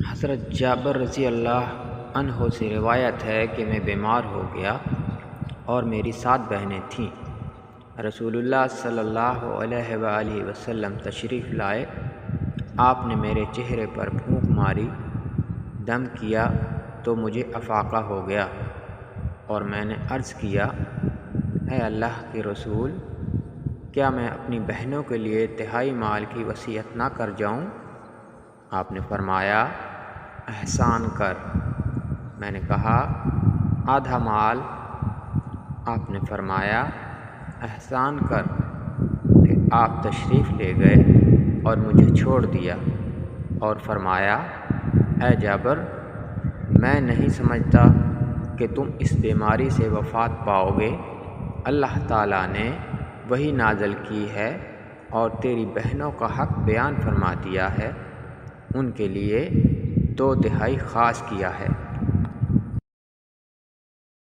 حضرت جابر رضی اللہ عنہ سے روایت ہے کہ میں بیمار ہو گیا اور میری 7 بہنیں تھیں۔ رسول اللہ صلی اللہ علیہ وآلہ وسلم تشریف لائے۔ آپ نے میرے چہرے پر پھونک ماری، دم کیا تو مجھے افاقہ ہو گیا، اور میں نے عرض کیا، اے اللہ کے رسول، کیا میں اپنی بہنوں کے لیے تہائی مال کی وصیت نہ کر جاؤں؟ آپ نے فرمایا، احسان کر۔ میں نے کہا، آدھا مال؟ آپ نے فرمایا، احسان کر۔ پھر آپ تشریف لے گئے اور مجھے چھوڑ دیا اور فرمایا، اے جابر، میں نہیں سمجھتا کہ تم اس بیماری سے وفات پاؤ گے۔ اللہ تعالیٰ نے وحی نازل کی ہے اور تیری بہنوں کا حق بیان فرما دیا ہے، ان کے لیے 2/3 خاص کیا ہے۔